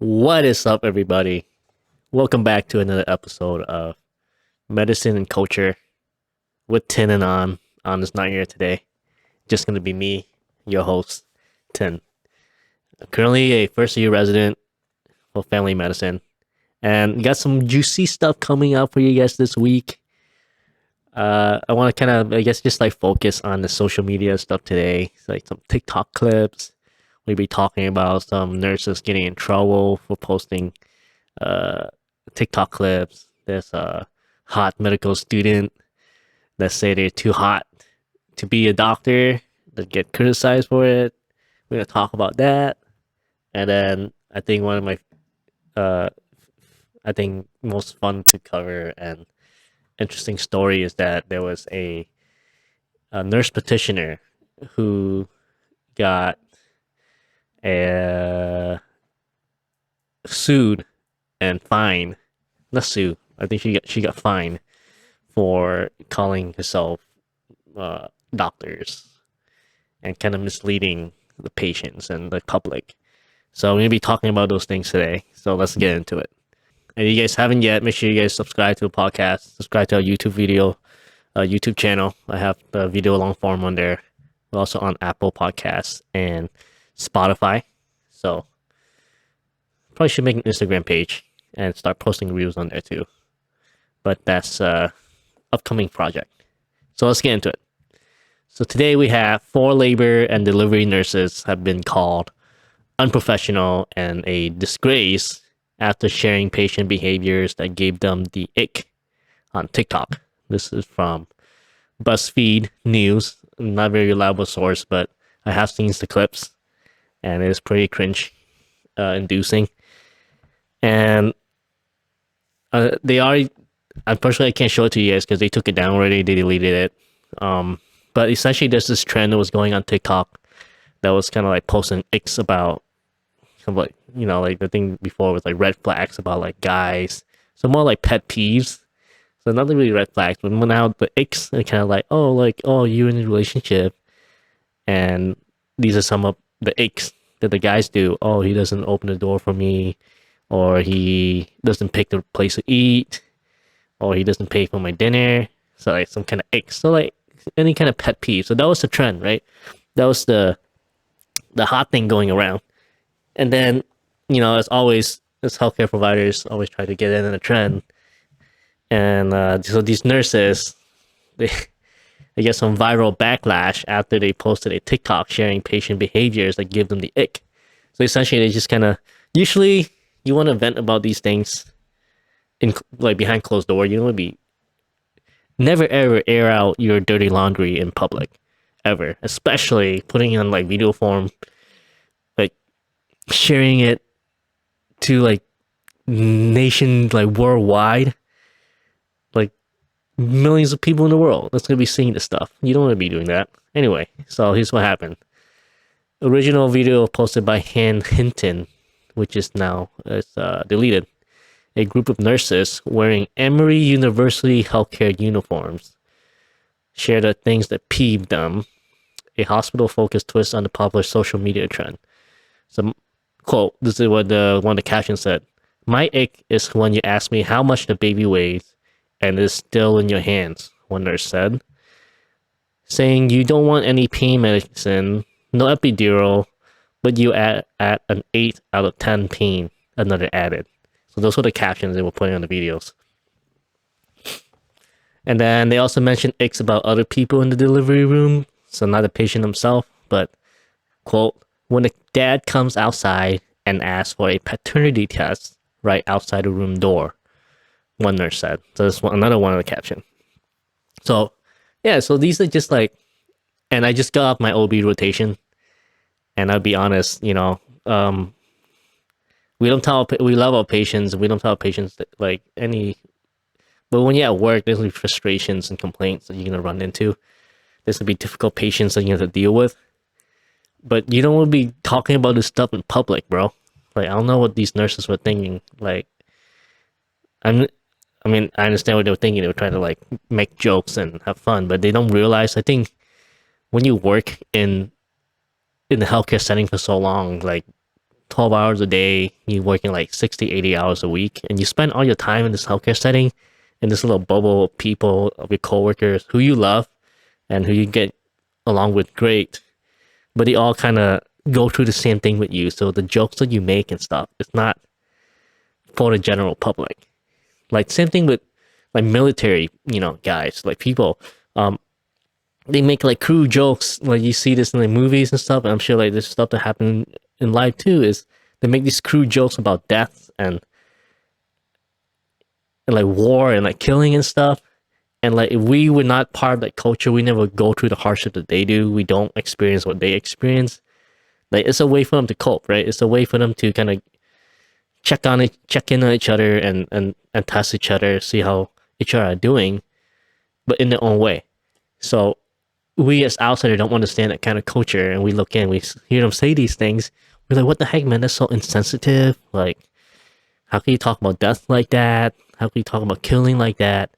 What is up, everybody? Welcome back to another episode of Medicine and Culture with Tin and On is not here today. Just gonna be me, your host, Tin. I'm currently a first year resident for family medicine, and got some juicy stuff coming up for you guys this week. I want to kind of, just like focus on the social media stuff today. It's like some TikTok clips. We'll be talking about some nurses getting in trouble for posting uh, TikTok clips. There's a hot medical student that say they're too hot to be a doctor that get criticized for it. We're gonna talk about that, and then I think one of my, uh, I think most fun to cover and interesting story is that there was a nurse practitioner who got sued and fined. Not sued. I think she got fined for calling herself doctors and kind of misleading the patients and the public. So I'm gonna be talking about those things today. So let's get into it. And if you guys haven't yet, make sure you guys subscribe to the podcast, subscribe to our YouTube channel. I have the video long form on there. We're also on Apple Podcasts and Spotify. So probably should make an Instagram page and start posting reels on there too. But that's upcoming project. So let's get into it. So today we have 4 labor and delivery nurses have been called unprofessional and a disgrace after sharing patient behaviors that gave them the ick on TikTok. This is from BuzzFeed News, not a very reliable source, but I have seen the clips and it is pretty cringe inducing. And they are, unfortunately, I can't show it to you guys because they took it down already. They deleted it. But essentially, there's this trend that was going on TikTok that was kind of like posting icks about, kind of like, like the thing before was like red flags about like guys. So more like pet peeves. So nothing really red flags, but now the icks are kind of like, oh, you're in a relationship. And these are some of the icks that the guys do. Oh, he doesn't open the door for me, or he doesn't pick the place to eat, or he doesn't pay for my dinner. So like some kind of icks. So like any kind of pet peeve. So that was the trend, right? That was the hot thing going around. And then, as always, as healthcare providers always try to get in the trend. And so these nurses, they get some viral backlash after they posted a TikTok sharing patient behaviors that give them the ick. So essentially, they just kind of, usually you want to vent about these things in like behind closed door. You don't want to be, never ever air out your dirty laundry in public, ever. Especially putting it on like video form, like sharing it to like like worldwide, like millions of people in the world that's gonna be seeing this stuff. You don't want to be doing that. Anyway, so here's what happened. Original video posted by Han Hinton, which is now deleted. A group of nurses wearing Emory University healthcare uniforms shared the things that peeved them. A hospital-focused twist on the popular social media trend. So, quote, this is what one of the captions said. My ick is when you ask me how much the baby weighs and it is still in your hands, one nurse said. Saying you don't want any pain medicine, no epidural, but you at an 8 out of 10 pain, another added. So those were the captions they were putting on the videos. And then they also mentioned icks about other people in the delivery room. So not the patient himself, but, quote, when the dad comes outside and asks for a paternity test right outside the room door, one nurse said. So that's another one of the caption. So, yeah, so these are just like, and I just got off my OB rotation. And I'll be honest, we love our patients. We don't tell our patients that, like any, but when you're at work, there's like frustrations and complaints that you're going to run into. There's going to be difficult patients that you have to deal with. But you don't want to be talking about this stuff in public, bro. Like, I don't know what these nurses were thinking. Like, I understand what they were thinking. They were trying to like make jokes and have fun, but they don't realize, I think, when you work in the healthcare setting for so long, like 12 hours a day, you're working like 60, 80 hours a week, and you spend all your time in this healthcare setting, in this little bubble of people, of your coworkers who you love and who you get along with great, but they all kind of go through the same thing with you. So the jokes that you make and stuff, it's not for the general public. Like same thing with like military, guys, like people, they make like crude jokes. Like you see this in the movies and stuff. And I'm sure like this stuff that happen in life too is they make these crude jokes about death and like war and like killing and stuff. And like if we were not part of that culture, we never go through the hardship that they do. We don't experience what they experience. Like it's a way for them to cope, right? It's a way for them to kind of check in on each other and test each other, see how each other are doing, but in their own way. So we as outsiders don't understand that kind of culture, and we look in, we hear them say these things. We're like, what the heck, man? That's so insensitive. Like, how can you talk about death like that? How can you talk about killing like that?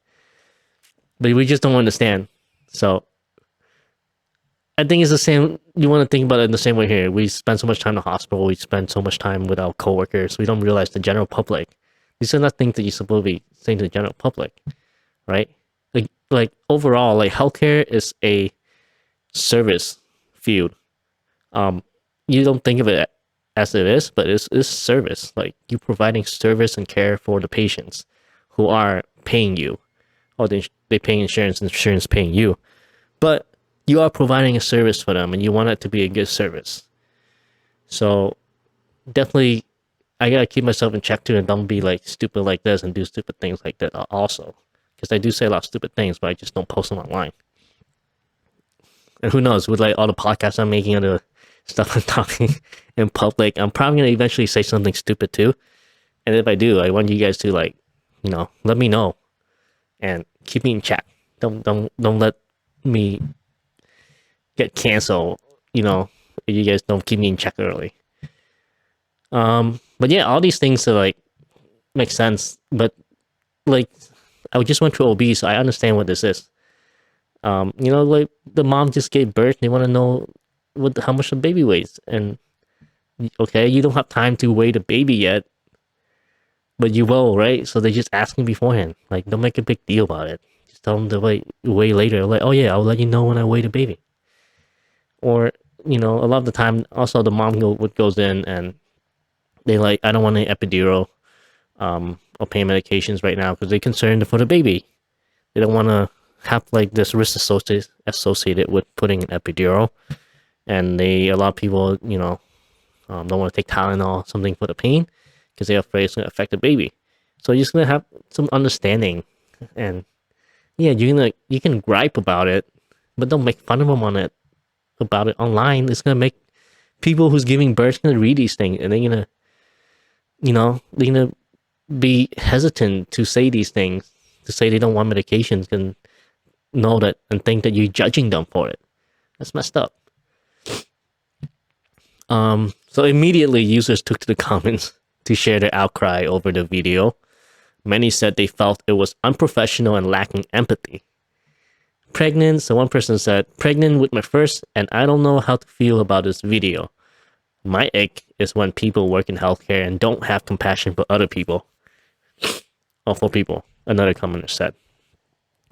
But we just don't understand. So I think it's the same. You want to think about it in the same way here. We spend so much time in the hospital. We spend so much time with our coworkers. We don't realize the general public. These are not things that you're supposed to be saying to the general public, right? Like overall, like healthcare is a service field. You don't think of it as it is, but it's service. Like you providing service and care for the patients who are paying you, or they pay insurance paying you, but you are providing a service for them, and you want it to be a good service. So definitely, I gotta keep myself in check too, and don't be like stupid like this and do stupid things like that also, because I do say a lot of stupid things, but I just don't post them online. And who knows, with like all the podcasts I'm making, and the stuff I'm talking in public, I'm probably gonna eventually say something stupid too. And if I do, I want you guys to like, let me know and keep me in check. Don't let me get canceled, if you guys don't keep me in check early. But yeah, all these things are like make sense. But like, I just went through OB, so I understand what this is. Like the mom just gave birth. They want to know how much the baby weighs, and okay, you don't have time to weigh the baby yet, but you will, right? So they just asking beforehand. Like, don't make a big deal about it. Just tell them to weigh later. Like, oh yeah, I'll let you know when I weigh the baby. Or a lot of the time, also the mom goes in and they like, I don't want any epidural, or pain medications right now because they're concerned for the baby. They don't want to have like this risk associated with putting an epidural, and a lot of people, don't want to take Tylenol, something for the pain, because they're afraid it's going to affect the baby. So you're just going to have some understanding, and yeah, you can gripe about it, but don't make fun of them about it online. It's going to make people who's giving birth going to read these things, and they're going to, be hesitant to say these things, to say they don't want medications, and know that and think that you're judging them for it. That's messed up. So immediately users took to the comments to share their outcry over the video. Many said they felt it was unprofessional and lacking empathy. Pregnant, so one person said, pregnant with my first, and I don't know how to feel about this video. My ick is when people work in healthcare and don't have compassion for other people. Or for people, another commenter said.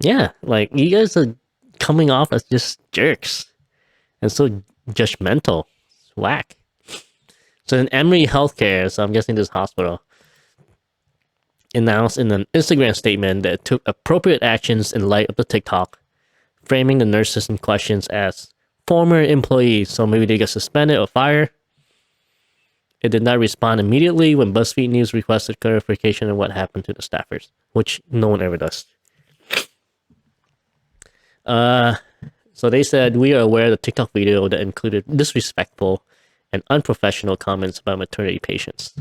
Yeah, like you guys are coming off as just jerks and so judgmental. It's whack. So in Emory Healthcare, so I'm guessing this hospital, announced in an Instagram statement that it took appropriate actions in light of the TikTok, framing the nurses in questions as former employees, so maybe they got suspended or fired. It did not respond immediately when BuzzFeed News requested clarification on what happened to the staffers, which no one ever does. So they said, we are aware of the TikTok video that included disrespectful and unprofessional comments about maternity patients.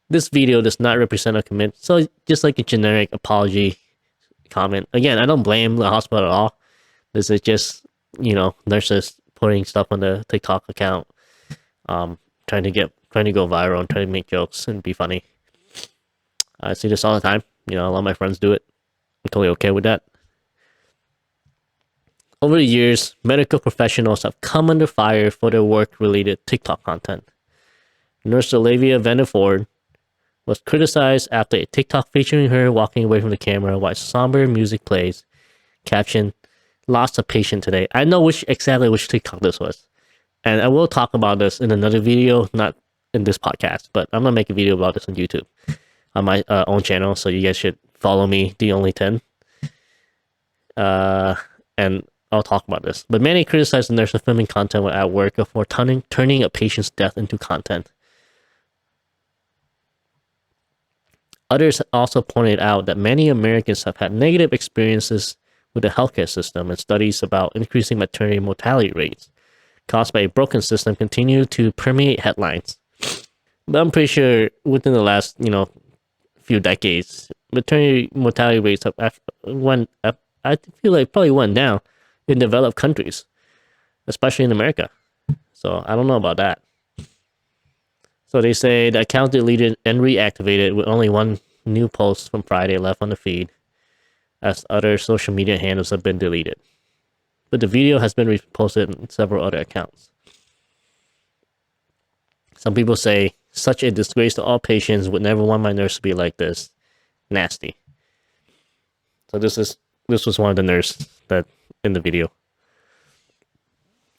This video does not represent a commit, so just like a generic apology comment. Again, I don't blame the hospital at all. This is just, nurses putting stuff on the TikTok account, trying to go viral and trying to make jokes and be funny. I see this all the time. A lot of my friends do it. I'm totally okay with that. Over the years, medical professionals have come under fire for their work-related TikTok content. Nurse Olivia Vanderford was criticized after a TikTok featuring her walking away from the camera while somber music plays. Caption, lost a patient today. I know exactly which TikTok this was. And I will talk about this in another video, not in this podcast, but I'm going to make a video about this on YouTube, on my own channel. So you guys should follow me, The Only 10. And I'll talk about this. But many criticized the nurse for filming content while at work for turning a patient's death into content. Others also pointed out that many Americans have had negative experiences with the healthcare system, and studies about increasing maternity mortality rates caused by a broken system continue to permeate headlines. But I'm pretty sure within the last, few decades, maternity mortality rates have went up. I feel like probably went down in developed countries, especially in America. So I don't know about that. So they say the account deleted and reactivated with only one new post from Friday left on the feed, as other social media handles have been deleted. But the video has been reposted in several other accounts. Some people say, such a disgrace to all patients, would never want my nurse to be like this. Nasty. So this was one of the nurses that in the video.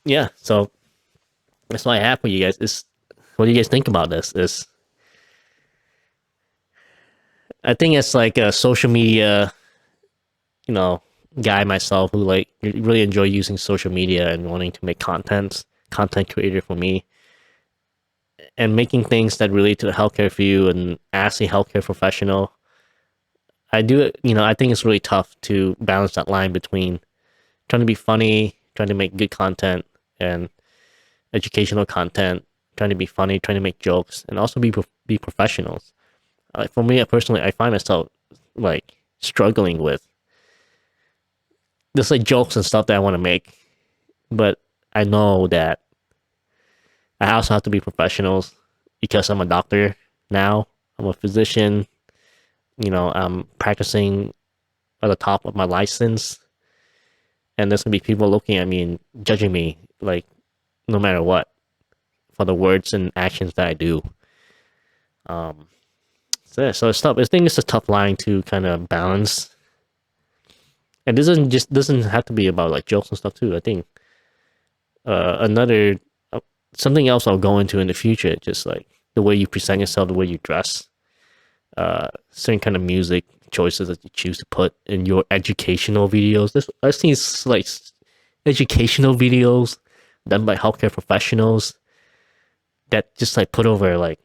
Yeah, so that's what I have for you guys. What do you guys think about this? I think it's like a social media, guy myself who like really enjoy using social media and wanting to make content creator for me, and making things that relate to the healthcare field and as a healthcare professional. I do it, I think it's really tough to balance that line between trying to be funny, trying to make good content and educational content, trying to be funny, trying to make jokes, and also be professionals. Like for me personally, I find myself like struggling with there's like jokes and stuff that I want to make, but I know that I also have to be professionals because I'm a doctor now. I'm a physician. I'm practicing at the top of my license, and there's gonna be people looking at me and judging me, like no matter what, for the words and actions that I do. So it's tough. I think it's a tough line to kind of balance. And this doesn't have to be about like jokes and stuff too. I think something else I'll go into in the future, just like the way you present yourself, the way you dress, certain kind of music choices that you choose to put in your educational videos. I've seen like educational videos done by healthcare professionals that just like put over like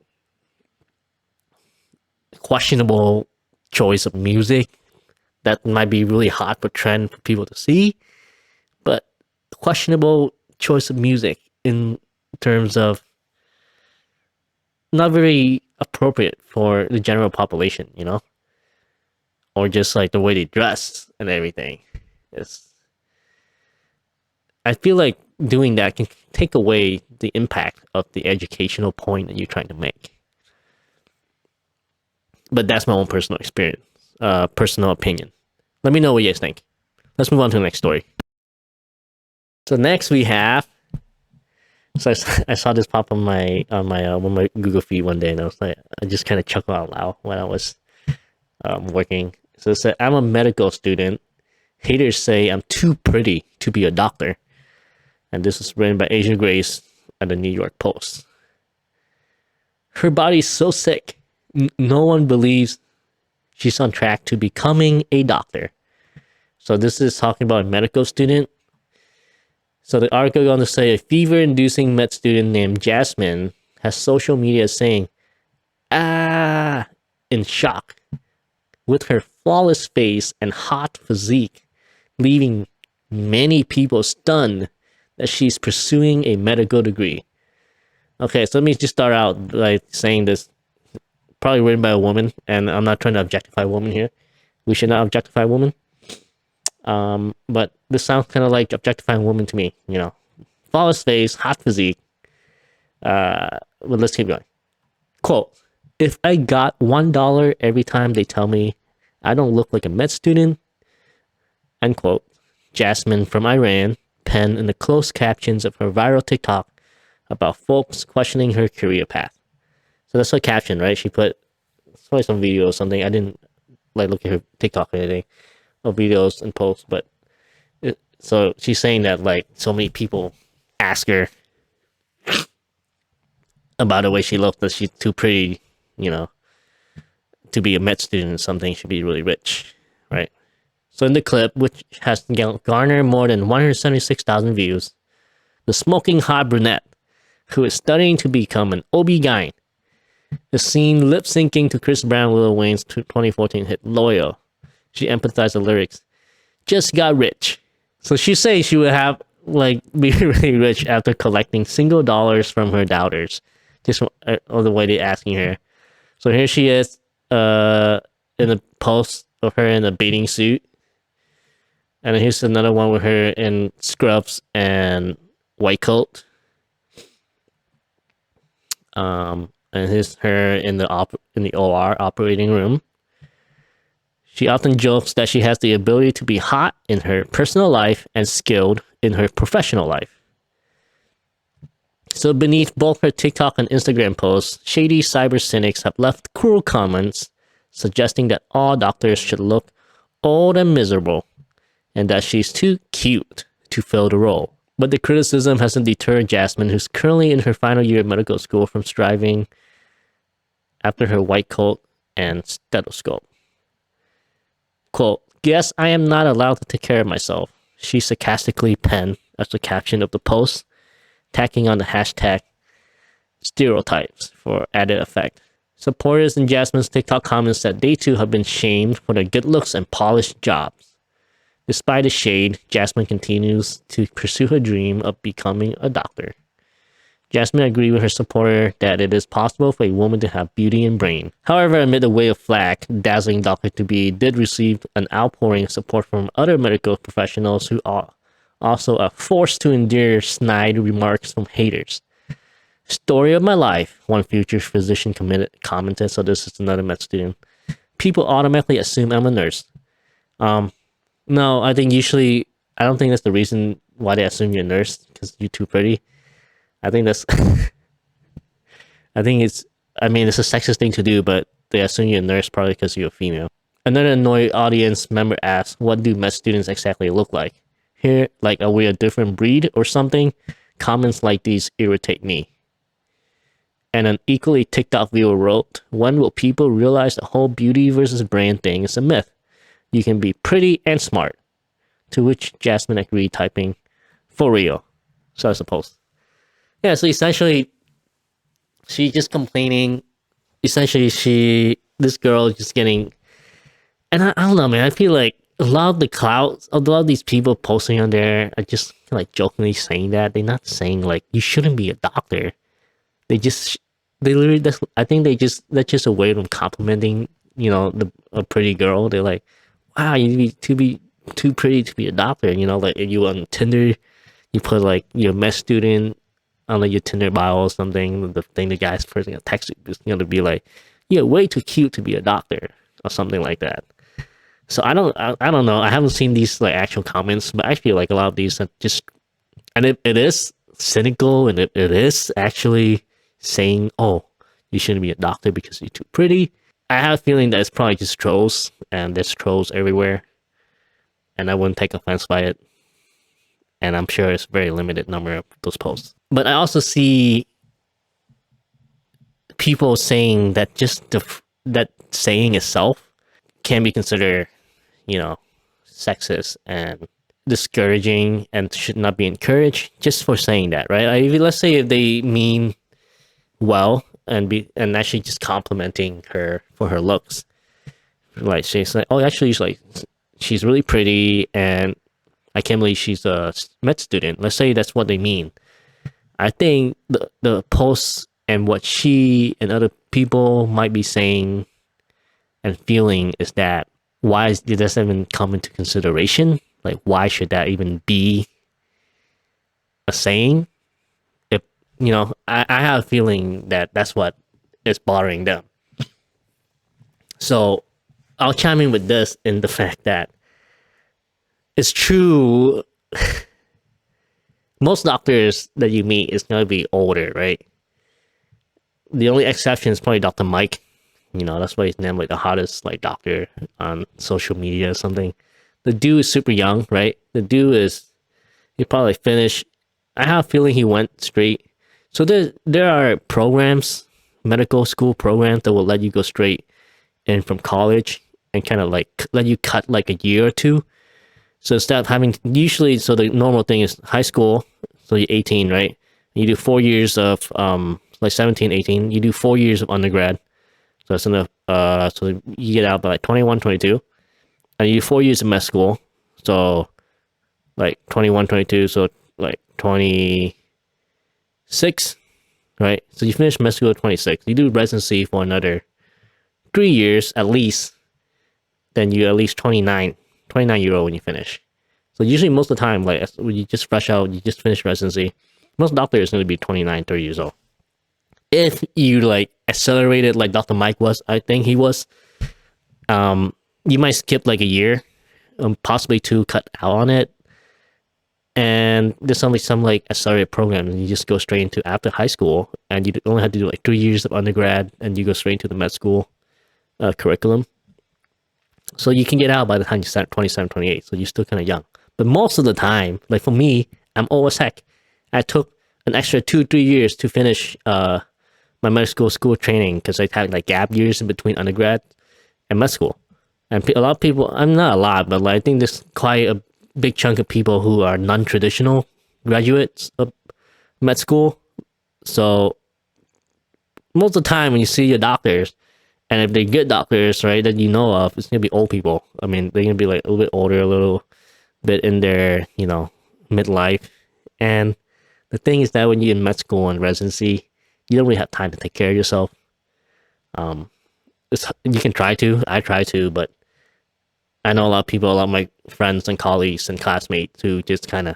questionable choice of music that might be really hot for trend for people to see, but questionable choice of music in terms of not very appropriate for the general population, or just like the way they dress and everything. I feel like doing that can take away the impact of the educational point that you're trying to make. But that's my own personal experience, personal opinion. Let me know what you guys think. Let's move on to the next story. So next we have, I saw this pop on my Google feed one day, and I just kind of chuckled out loud when I was working. So it said, I'm a medical student. Haters say I'm too pretty to be a doctor. And this was written by Asia Grace at the New York Post. Her body's so sick, no one believes she's on track to becoming a doctor. So this is talking about a medical student. So the article goes on to say a fever-inducing med student named Jasmine has social media saying, in shock, with her flawless face and hot physique, leaving many people stunned that she's pursuing a medical degree. Okay, so let me just start out by saying this, probably written by a woman, and I'm not trying to objectify women here. We should not objectify women. But this sounds kind of like objectifying women to me, Flawless face, hot physique. But let's keep going. Quote, if I got $1 every time they tell me I don't look like a med student, end quote. Jasmine from Iran penned in the closed captions of her viral TikTok about folks questioning her career path. So that's her caption, right? She put it's probably some video or something. I didn't like look at her TikTok or anything, or videos and posts, but so she's saying that like so many people ask her about the way she looks, that she's too pretty, you know, to be a med student or something. Should be really rich, right? So in the clip, which has garnered more than 176,000 views, the smoking hot brunette, who is studying to become an OB-GYN, is seen lip syncing to Chris Brown Lil Wayne's 2014 hit Loyal. She empathized the lyrics, just got rich. So she says she would have like be really rich after collecting single dollars from her doubters, just all the way they asking her. So here she is, in a post of her in a bathing suit, and then here's another one with her in scrubs and white coat. And here's her in the OR operating room. She often jokes that she has the ability to be hot in her personal life and skilled in her professional life. So beneath both her TikTok and Instagram posts, shady cyber cynics have left cruel comments suggesting that all doctors should look old and miserable, and that she's too cute to fill the role. But the criticism hasn't deterred Jasmine, who's currently in her final year of medical school, from striving after her white coat and stethoscope. Quote, "Guess I am not allowed to take care of myself," she sarcastically penned as the caption of the post, tacking on the hashtag stereotypes for added effect. Supporters in Jasmine's TikTok comments said they too have been shamed for their good looks and polished jobs. Despite the shade, Jasmine continues to pursue her dream of becoming a doctor. Jasmine agreed with her supporter that it is possible for a woman to have beauty and brain. However, amid a wave of flack, dazzling Dr. did receive an outpouring of support from other medical professionals who are also forced to endure snide remarks from haters. "Story of my life," one future physician commented. So this is another med student. "People automatically assume I'm a nurse." No, I think usually, I don't think that's the reason why they assume you're a nurse, because you're too pretty. I think that's, I mean, it's a sexist thing to do, but they assume you're a nurse probably because you're a female. Another annoyed audience member asked, what do med students exactly look like? Here, like, are we a different breed or something? Comments like these irritate me. And an equally TikTok viewer wrote, when will people realize the whole beauty versus brain thing is a myth? You can be pretty and smart. To which Jasmine agreed, typing, for real. So I suppose. Yeah, so essentially, she's just complaining. Essentially, this girl is just getting, and I don't know, man. I feel like a lot of the clouds, a lot of these people posting on there are just like jokingly saying that. They're not saying like you shouldn't be a doctor. They literally, I think that's just a way of them complimenting, a pretty girl. They're like, wow, you be too pretty to be a doctor. Like if you on Tinder, you put like you're a med student on like your Tinder bio or something. The thing the guy's first gonna text you is gonna be like, you're way too cute to be a doctor or something like that. So I don't know. I haven't seen these like actual comments, but I feel like a lot of these are just, and it is cynical, and it is actually saying, oh, you shouldn't be a doctor because you're too pretty. I have a feeling that it's probably just trolls, and there's trolls everywhere, and I wouldn't take offense by it. And I'm sure it's a very limited number of those posts. But I also see people saying that just that saying itself can be considered, sexist and discouraging, and should not be encouraged just for saying that, right? Like, let's say if they mean well and actually just complimenting her for her looks, like she's like, oh, actually, she's really pretty, and I can't believe she's a med student. Let's say that's what they mean. I think the posts and what she and other people might be saying and feeling is that why did this even come into consideration? Like, why should that even be a saying? If I have a feeling that that's what is bothering them. So I'll chime in with this in the fact that it's true. Most doctors that you meet is going to be older, right? The only exception is probably Dr. Mike. You know, that's why he's named like the hottest like doctor on social media or something. The dude is super young, right? The dude is he probably finished. I have a feeling he went straight. So there are programs, medical school programs that will let you go straight in from college and kind of like let you cut like a year or two. So instead of having usually, so the normal thing is high school. So you're 18, right? You do 4 years of like 17, 18. You do 4 years of undergrad. So that's enough. So you get out by like 21, 22, and you do 4 years of med school. So like 21, 22. So like 26, right? So you finish med school at 26. You do residency for another 3 years at least. Then you're at least 29 year old when you finish. So usually most of the time, like when you just fresh out, you just finish residency, most doctors are going to be 29, 30 years old. If you like accelerated like Dr. Mike was, I think he was, you might skip like a year, possibly two, cut out on it. And there's only some like accelerated programs and you just go straight into after high school and you only have to do like 3 years of undergrad and you go straight into the med school curriculum. So you can get out by the time you start 27, 28. So you're still kind of young. But most of the time, like for me, I'm old as heck. I took an extra 2-3 years to finish my medical school training because I had like gap years in between undergrad and med school. And a lot of people, I'm not a lot, but like, I think there's quite a big chunk of people who are non-traditional graduates of med school. So most of the time when you see your doctors, and if they're good doctors, right, that you know of, it's gonna be old people. I mean, they're gonna be like a little bit older, a little bit in their, midlife. And the thing is that when you're in med school and residency, you don't really have time to take care of yourself. You can try to, I try to, but I know a lot of my friends and colleagues and classmates who just kind of,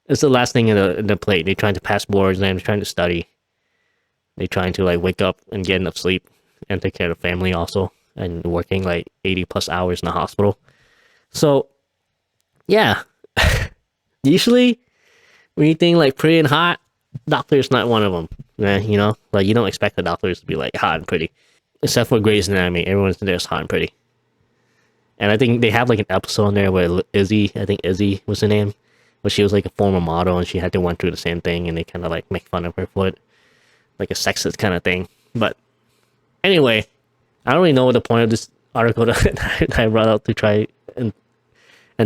it's the last thing in the plate. They're trying to pass board exams, trying to study. They're trying to like wake up and get enough sleep and take care of the family also, and working like 80 plus hours in the hospital. So yeah, usually when you think like pretty and hot, doctor's not one of them. Like you don't expect the doctors to be like hot and pretty, except for Grey's Anatomy. Everyone's there is hot and pretty. And I think they have like an episode in there where Izzy was her name, but she was like a former model and she had to went through the same thing, and they kind of like make fun of her for it, like a sexist kind of thing. But anyway, I don't really know what the point of this article that I brought out to try and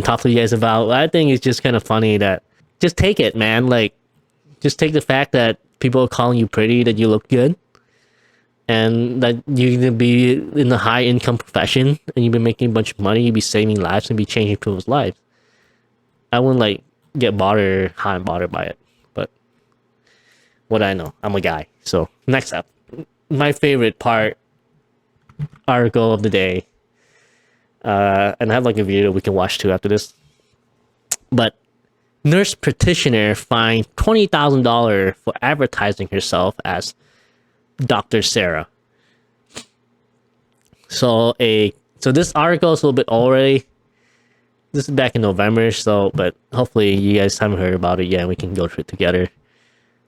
talk to you guys about. I think it's just kind of funny that just take it, man. Like, just take the fact that people are calling you pretty, that you look good, and that you're going to be in a high income profession and you've been making a bunch of money, you'll be saving lives and be changing people's lives. I wouldn't like get hot and bothered by it. But what I know, I'm a guy. So next up, my favorite article of the day, and I have like a video we can watch too after this. But nurse practitioner fined $20,000 for advertising herself as Dr. Sarah. So this article is a little bit already. This is back in November, but hopefully you guys haven't heard about it yet and we can go through it together.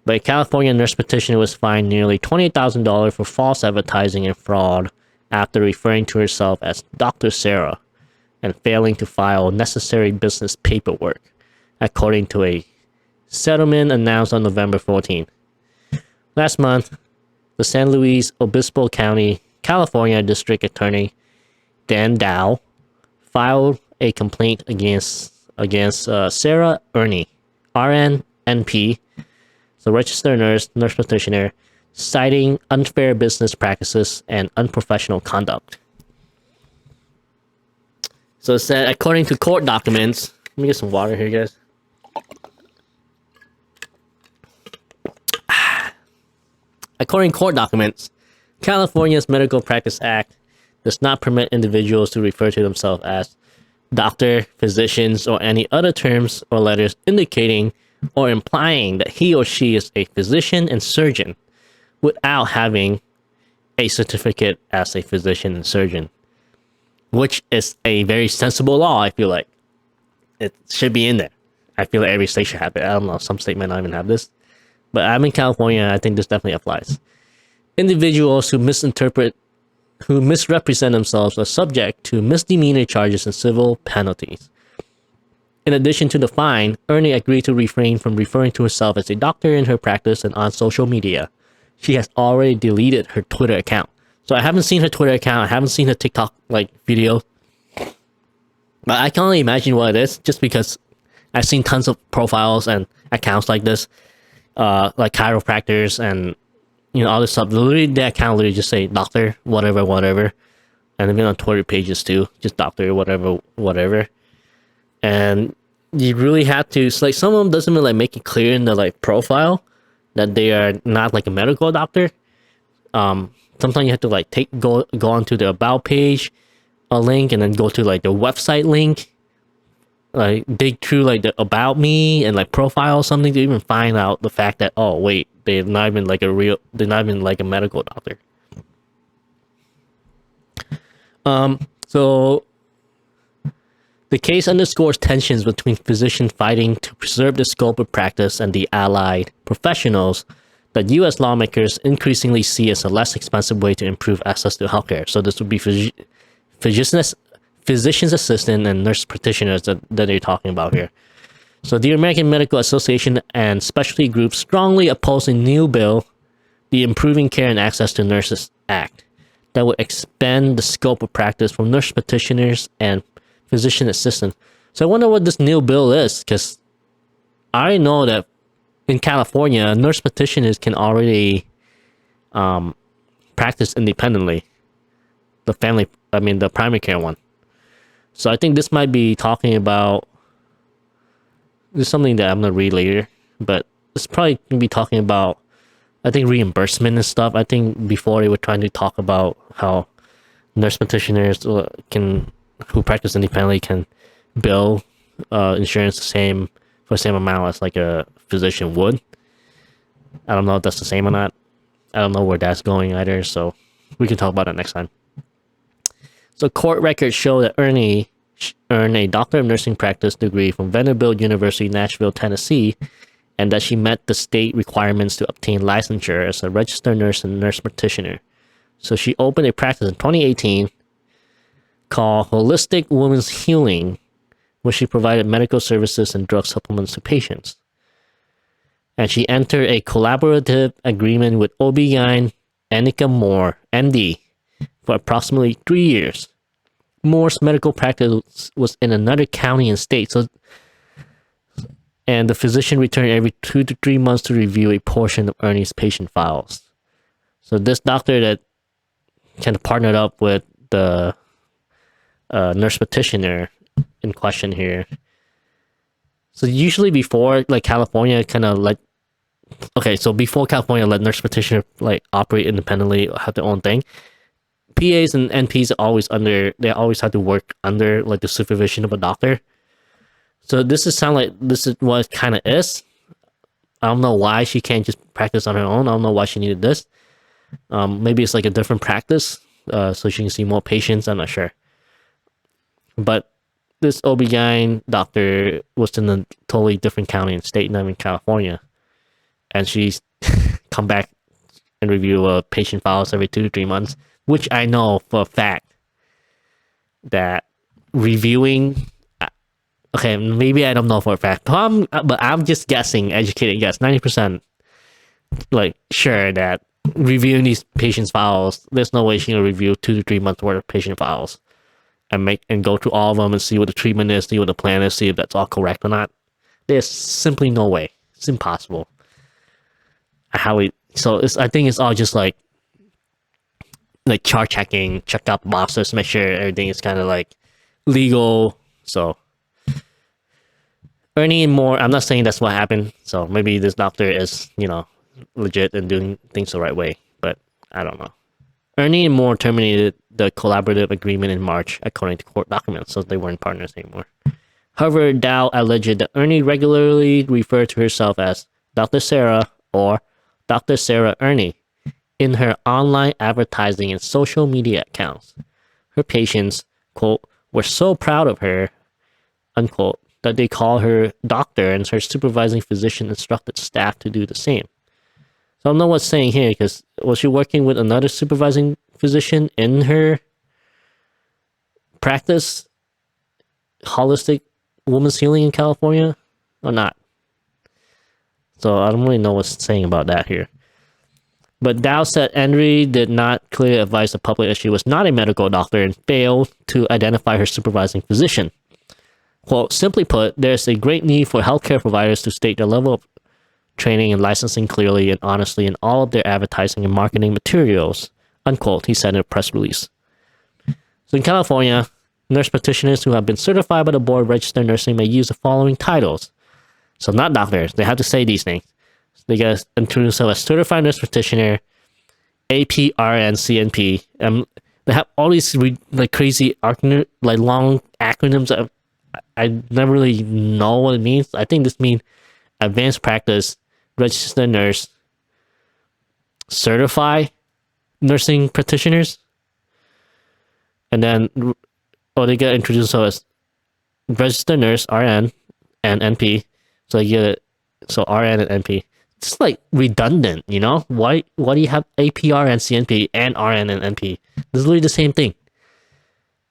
But a California nurse practitioner was fined nearly $20,000 for false advertising and fraud after referring to herself as Dr. Sarah and failing to file necessary business paperwork, according to a settlement announced on November 14th. Last month, the San Luis Obispo County, California District Attorney Dan Dow filed a complaint against Sarah Ernie, RN, NP, the registered nurse practitioner, citing unfair business practices and unprofessional conduct. So it said, according to court documents, let me get some water here, guys. According to court documents, California's Medical Practice Act does not permit individuals to refer to themselves as doctor, physicians, or any other terms or letters indicating or implying that he or she is a physician and surgeon without having a certificate as a physician and surgeon, which is a very sensible law. I feel like it should be in there. I feel like every state should have it. I don't know, some state might not even have this, but I'm in California and I think this definitely applies. Individuals who misrepresent themselves are subject to misdemeanor charges and civil penalties. In addition to the fine, Ernie agreed to refrain from referring to herself as a doctor in her practice and on social media. She has already deleted her Twitter account. So I haven't seen her Twitter account. I haven't seen her TikTok video. But I can only imagine what it is, just because I've seen tons of profiles and accounts like this, like chiropractors and all this stuff. Literally, the account literally just say doctor, whatever, whatever, and even on Twitter pages too, just doctor, whatever, whatever. And you really have to. It's like some of them doesn't even make it clear in the profile that they are not a medical doctor. Sometimes you have to go onto the about page, a link, and then go to the website link, dig through the about me and profile or something to even find out the fact that, oh wait, they're not even they're not even a medical doctor. So the case underscores tensions between physicians fighting to preserve the scope of practice and the allied professionals that U.S. lawmakers increasingly see as a less expensive way to improve access to healthcare. So this would be physician's assistant and nurse practitioners that they're talking about here. So the American Medical Association and specialty groups strongly oppose a new bill, the Improving Care and Access to Nurses Act, that would expand the scope of practice from nurse practitioners and physician assistants. So I wonder what this new bill is, because I know that in California, nurse practitioners can already practice independently. The primary care one. So I think this might be talking about, there's something that I'm going to read later, but it's probably going to be talking about, I think, reimbursement and stuff. I think before they were trying to talk about how nurse practitioners who practice independently can bill insurance for the same amount as a physician would. I don't know if that's the same or not. I don't know where that's going either, so we can talk about it next time. So court records show that Ernie earned a Doctor of Nursing Practice degree from Vanderbilt University, Nashville, Tennessee, and that she met the state requirements to obtain licensure as a registered nurse and nurse practitioner. So she opened a practice in 2018 called Holistic Women's Healing, where she provided medical services and drug supplements to patients. And she entered a collaborative agreement with OBGYN Annika Moore, MD, for approximately 3 years. Moore's medical practice was in another county and state, and the physician returned every 2 to 3 months to review a portion of Ernie's patient files. So this doctor that kind of partnered up with the nurse practitioner in question here. So usually before California before California let nurse practitioner operate independently, have their own thing, PAs and NPs they always have to work under the supervision of a doctor. So this is what it kind of is. I don't know why she can't just practice on her own. I don't know why she needed this. Maybe it's a different practice, so she can see more patients. I'm not sure. But this OB/GYN doctor was in a totally different county and state, not in California. And she's come back and review patient files every 2 to 3 months, which I know for a fact that reviewing, okay, maybe I don't know for a fact, but I'm just guessing, educated guess, 90% sure that reviewing these patients' files, there's no way she's gonna review 2 to 3 months worth of patient files and go through all of them and see what the treatment is, see what the plan is, see if that's all correct or not. There's simply no way. It's impossible. I think it's all just chart checking, check out the boxes, make sure everything is kind of legal. So Ernie and Moore, I'm not saying that's what happened. So maybe this doctor is, legit and doing things the right way, but I don't know. Ernie and Moore terminated the collaborative agreement in March, according to court documents, so they weren't partners anymore. However, Dow alleged that Ernie regularly referred to herself as Dr. Sarah or Dr. Sarah Ernie in her online advertising and social media accounts. Her patients, quote, were so proud of her, unquote, that they call her doctor, and her supervising physician instructed staff to do the same. So I don't know what's saying here, because was she working with another supervising physician in her practice, holistic women's healing in California, or not? So I don't really know what's saying about that here. But Dow said Henry did not clearly advise the public that she was not a medical doctor and failed to identify her supervising physician. Quote, simply put, there's a great need for healthcare providers to state their level of training and licensing clearly and honestly in all of their advertising and marketing materials, unquote, he said in a press release. So in California, nurse practitioners who have been certified by the board of registered nursing may use the following titles. So not doctors, they have to say these things. They got to introduce themselves as certified nurse practitioner, APRN, CNP. They have all these crazy long acronyms that I never really know what it means. I think this means advanced practice, registered nurse, certified nursing practitioners, and then they get introduced as registered nurse, RN, and NP. So you get it. So RN and NP. It's like redundant, you know? Why do you have APR and CNP and RN and NP? This is literally the same thing.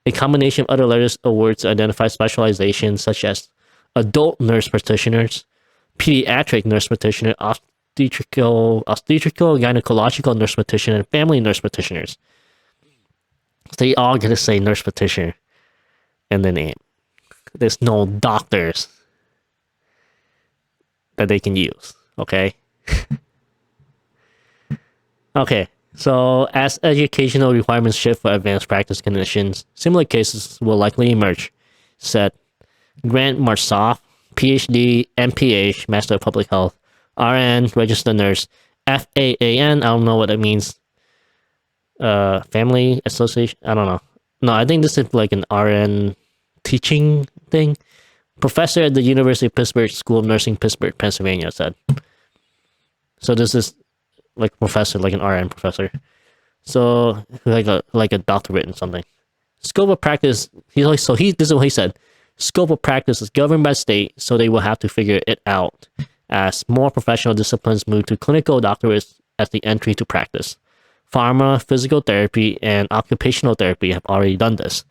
A combination of other letters or words to identify specializations such as adult nurse practitioners, pediatric nurse practitioner, obstetrical, gynecological nurse practitioner, and family nurse practitioners. So they all get to say nurse practitioner in the name. There's no doctors that they can use. Okay. Okay. So as educational requirements shift for advanced practice conditions, similar cases will likely emerge, said Grant Marsoff, PhD, MPH, Master of Public Health, RN, Registered Nurse, FAAN, I don't know what that means. Family Association, I don't know. No, I think this is like an RN teaching thing. Professor at the University of Pittsburgh School of Nursing, Pittsburgh, Pennsylvania, said. So this is like professor, like an RN professor. So like a doctorate in something. Scope of practice. This is what he said. Scope of practice is governed by state, so they will have to figure it out as more professional disciplines move to clinical doctorates as the entry to practice. Pharma, physical therapy, and occupational therapy have already done this,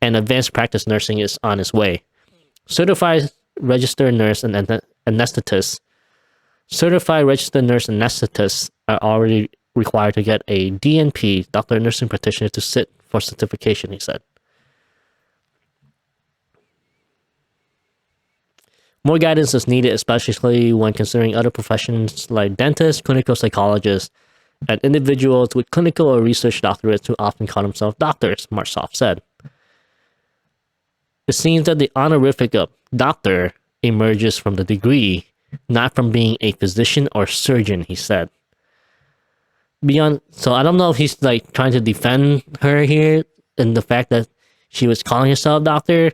and advanced practice nursing is on its way. Certified registered nurse and anesthetists. Certified registered nurse and anesthetists are already required to get a DNP, Doctor of Nursing Practitioner, to sit for certification, he said. More guidance is needed, especially when considering other professions like dentists, clinical psychologists, and individuals with clinical or research doctorates who often call themselves doctors, Marsoff said. It seems that the honorific of doctor emerges from the degree, not from being a physician or surgeon, he said. So I don't know if he's like trying to defend her here and the fact that she was calling herself doctor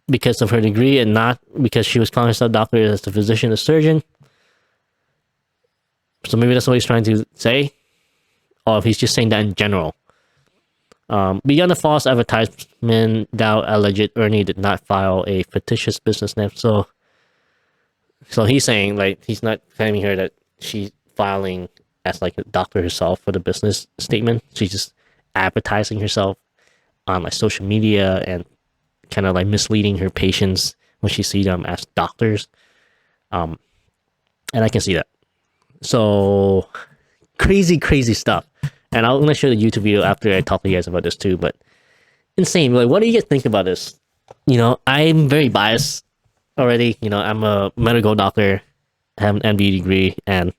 because of her degree and not because she was calling herself doctor as a physician or surgeon. So maybe that's what he's trying to say, or if he's just saying that in general. Beyond the false advertisement, Dow alleged Ernie did not file a fictitious business name. So he's saying like he's not claiming her that she's filing as like a doctor herself for the business statement. She's just advertising herself on like social media and kind of like misleading her patients when she sees them as doctors. And I can see that. So crazy stuff. And I'm gonna share the YouTube video after I talk to you guys about this too. But insane. Like, what do you guys think about this? You know, I'm very biased already. You know, I'm a medical doctor, I have an MD degree, and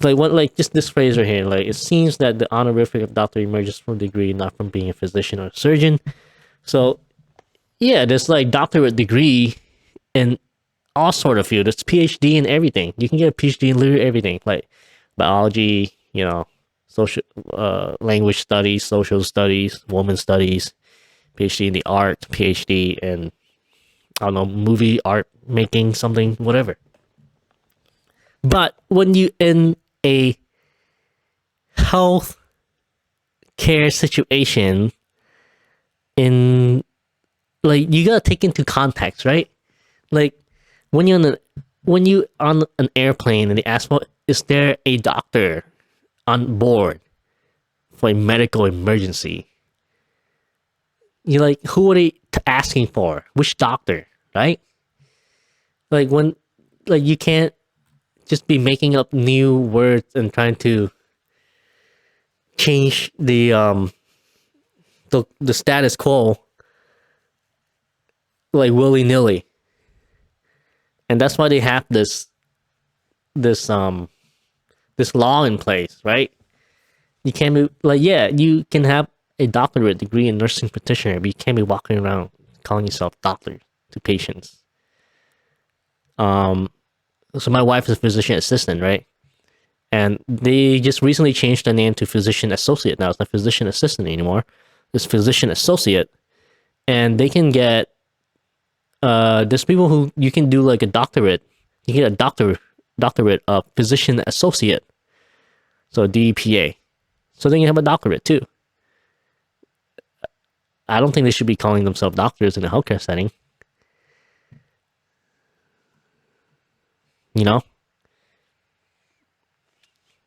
like just this phrase right here. Like, it seems that the honorific of doctor emerges from degree, not from being a physician or a surgeon. So yeah, there's like doctorate degree in all sort of field. It's PhD in everything. You can get a PhD in literally everything, like biology, you know, social, language studies, social studies, women studies, PhD in the art, PhD in, I don't know, movie art making, something, whatever. But when you in a health care situation, in like, you gotta take into context, right? Like when you on an airplane and they ask for is there a doctor on board for a medical emergency? You're like, who are they asking for? Which doctor, right? Like when, like you can't just be making up new words and trying to change the status quo like willy nilly, and that's why they have this this law in place, right? You can't be like, yeah, you can have a doctorate degree in nursing practitioner, but you can't be walking around calling yourself doctor to patients. So my wife is a physician assistant, right? And they just recently changed the name to physician associate. Now it's not physician assistant anymore. It's physician associate. And they can get, there's people who you can do like a doctorate. You get a doctorate of physician associate. So DEPA. So then you have a doctorate too. I don't think they should be calling themselves doctors in a healthcare setting. You know?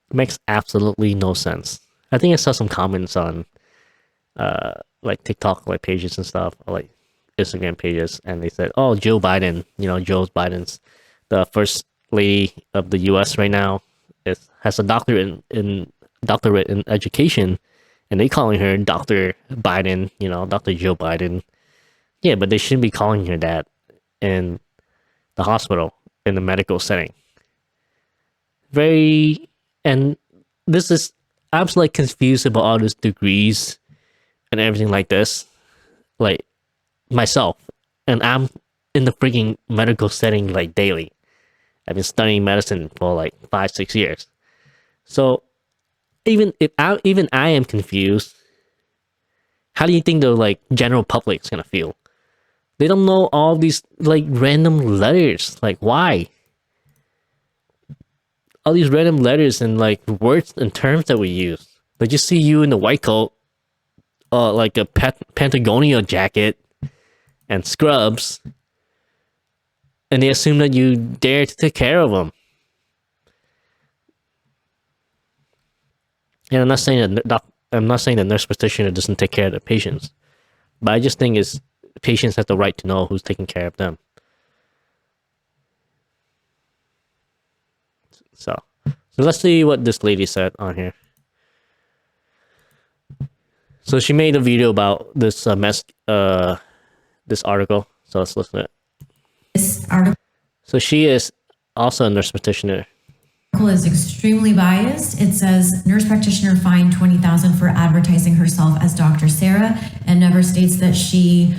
It makes absolutely no sense. I think I saw some comments on like TikTok like pages and stuff, or like Instagram pages, and they said, oh, Joe Biden, Joe Biden's the first lady of the US right now, has a doctorate in education, and they calling her Dr. Biden, Dr. Joe Biden. Yeah, but they shouldn't be calling her that in the hospital, in the medical setting. And this is, I'm like confused about all these degrees and everything like this, like myself, and I'm in the freaking medical setting like daily. I've been studying medicine for like 5-6 years. So even I am confused, how do you think the like general public's gonna feel? They don't know all these like random letters. Like why? All these random letters and like words and terms that we use. Like just see you in the white coat, like a Patagonia jacket and scrubs, and they assume that you dare to take care of them. And I'm not saying that nurse practitioner doesn't take care of the patients, but I just think is patients have the right to know who's taking care of them. So let's see what this lady said on here. So she made a video about this this article. So let's listen to it. This article. So she is also a nurse practitioner. Is extremely biased. It says nurse practitioner fined $20,000 for advertising herself as Dr. Sarah, and never states that she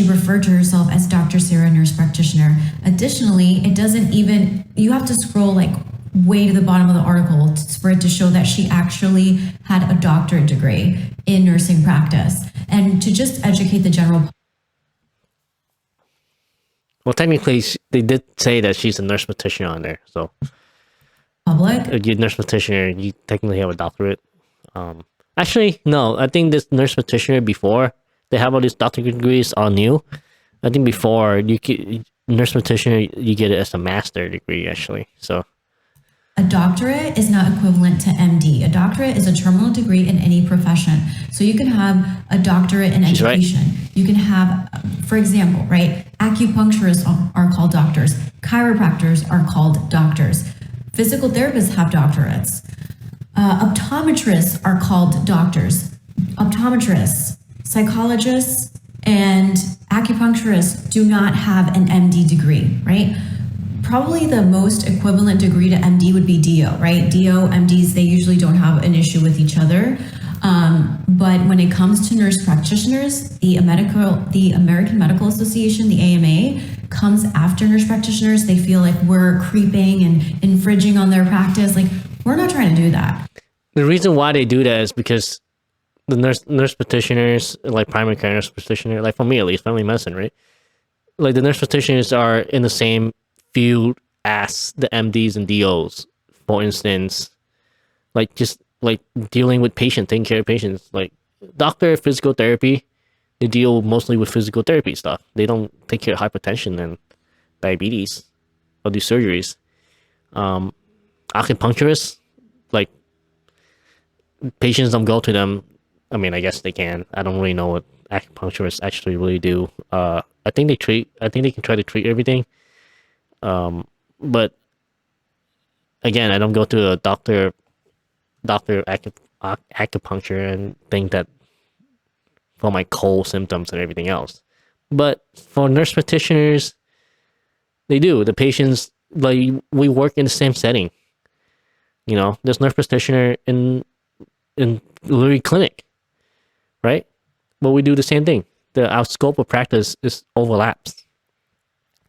referred to herself as Dr. Sarah, nurse practitioner. Additionally, it doesn't even, you have to scroll like way to the bottom of the article for it to show that she actually had a doctorate degree in nursing practice. And to just educate the general. Well, technically, they did say that she's a nurse practitioner on there. So public. You're a nurse practitioner, you technically have a doctorate. Actually, no, I think this nurse practitioner before, they have all these doctorate degrees all new. I think before, nurse practitioner, you get it as a master degree, actually. So a doctorate is not equivalent to MD. A doctorate is a terminal degree in any profession. So you can have a doctorate in education. Right. You can have, for example, right, acupuncturists are called doctors. Chiropractors are called doctors. Physical therapists have doctorates. Optometrists are called doctors. Optometrists, psychologists, and acupuncturists do not have an MD degree, right? Probably the most equivalent degree to MD would be DO, right? DO, MDs, they usually don't have an issue with each other. But when it comes to nurse practitioners, the American Medical Association, the AMA, comes after nurse practitioners. They feel like we're creeping and infringing on their practice. Like, we're not trying to do that. The reason why they do that is because the nurse practitioners, like primary care nurse practitioner, like for me at least, family medicine, right? Like the nurse practitioners are in the same field as the MDs and DOs. For instance, like just like dealing with patients, taking care of patients. Like doctor of physical therapy, they deal mostly with physical therapy stuff. They don't take care of hypertension and diabetes or do surgeries. acupuncturists, like patients don't go to them. I mean, I guess they can. I don't really know what acupuncturists actually really do. I think they treat. I think they can try to treat everything. But again, I don't go to a doctor acupuncture and think that for my cold symptoms and everything else. But for nurse practitioners, they do. The patients, like, we work in the same setting. You know, there's nurse practitioner in literally clinic, right? But we do the same thing. Our scope of practice is overlaps.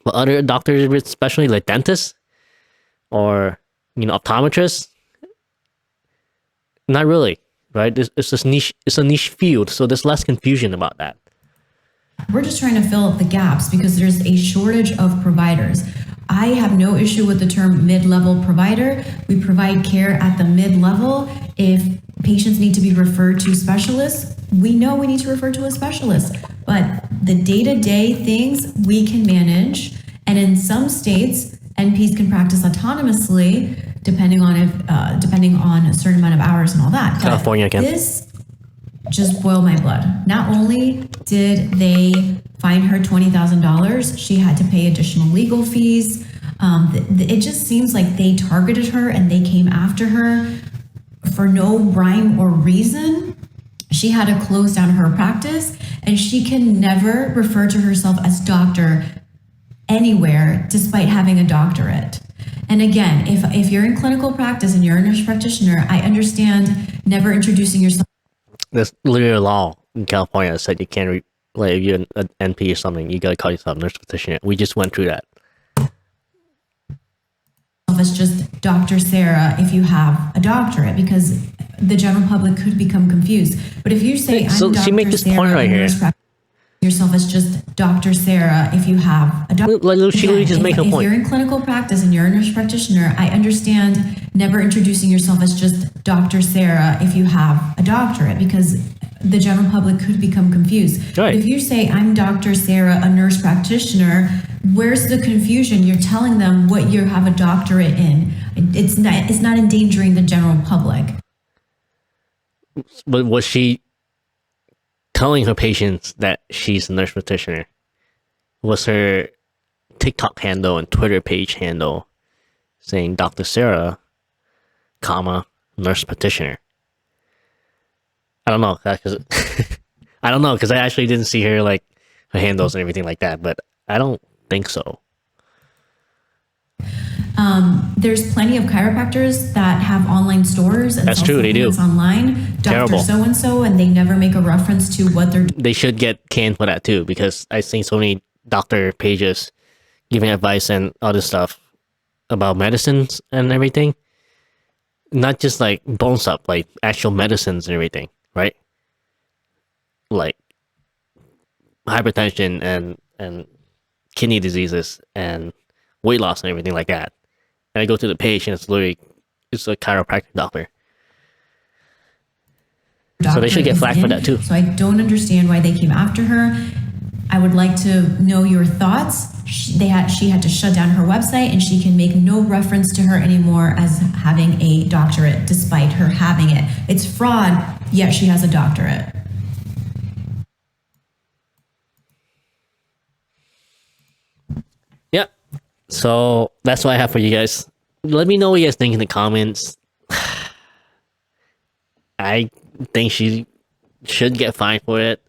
But other doctors, especially like dentists or optometrists, not really, right? It's this niche. It's a niche field, so there's less confusion about that. We're just trying to fill up the gaps because there's a shortage of providers. I have no issue with the term mid-level provider. We provide care at the mid-level. If patients need to be referred to specialists, we know we need to refer to a specialist. But the day-to-day things we can manage. And in some states, NPs can practice autonomously, depending on a certain amount of hours and all that. California can. This just boiled my blood. Not only did they fine her $20,000, she had to pay additional legal fees. It just seems like they targeted her and they came after her for no rhyme or reason. She had to close down her practice, and she can never refer to herself as doctor anywhere despite having a doctorate. And again, if you're in clinical practice and you're a nurse practitioner, I understand never introducing yourself. There's literally a law in California that said you can't, like, if you're an NP or something, you gotta call yourself a nurse practitioner. We just went through that. As just Dr. Sarah if you have a doctorate, because the general public could become confused. But if you say, I'm so Dr. she made this Sarah, point right here. Yourself as just Dr. Sarah if you have a doctorate. Like, she literally just make a point. If you're in clinical practice and you're a nurse practitioner, I understand never introducing yourself as just Dr. Sarah if you have a doctorate, because the general public could become confused. Right. But if you say, I'm Dr. Sarah, a nurse practitioner, where's the confusion? You're telling them what you have a doctorate in. It's not endangering the general public. But was she telling her patients that she's a nurse practitioner? Was her TikTok handle and Twitter page handle saying Dr. Sarah, comma, nurse practitioner? I don't know, because I actually didn't see her, like, her handles and everything like that, but I don't think so. There's plenty of chiropractors that have online stores and that's true, they do. Online, Terrible. Dr. So-and-so, and they never make a reference to what they're doing. They should get canned for that too, because I've seen so many doctor pages giving advice and other stuff about medicines and everything. Not just like bone stuff, like actual medicines and everything, right? Like hypertension and kidney diseases and weight loss and everything like that. And I go to the page and it's a chiropractic doctor. So they should get flagged for that too. So I don't understand why they came after her. I would like to know your thoughts. She had to shut down her website, and she can make no reference to her anymore as having a doctorate despite her having it. It's fraud, yet she has a doctorate. Yeah. So that's what I have for you guys. Let me know what you guys think in the comments. I think she should get fined for it.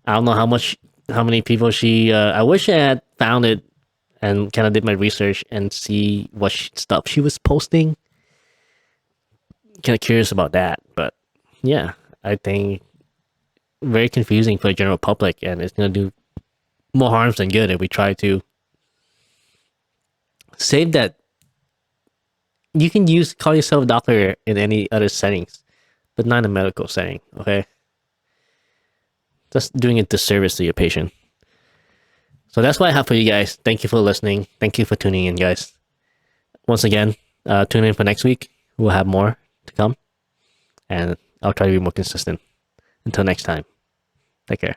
I don't know how many people she. I wish I had found it and kind of did my research and see what stuff she was posting. Kind of curious about that, but yeah, I think very confusing for the general public, and it's gonna do more harms than good if we try to save that. You can call yourself a doctor in any other settings, but not in a medical setting, okay? Just doing a disservice to your patient. So that's what I have for you guys. Thank you for listening. Thank you for tuning in, guys. Once again, tune in for next week. We'll have more to come. And I'll try to be more consistent. Until next time, take care.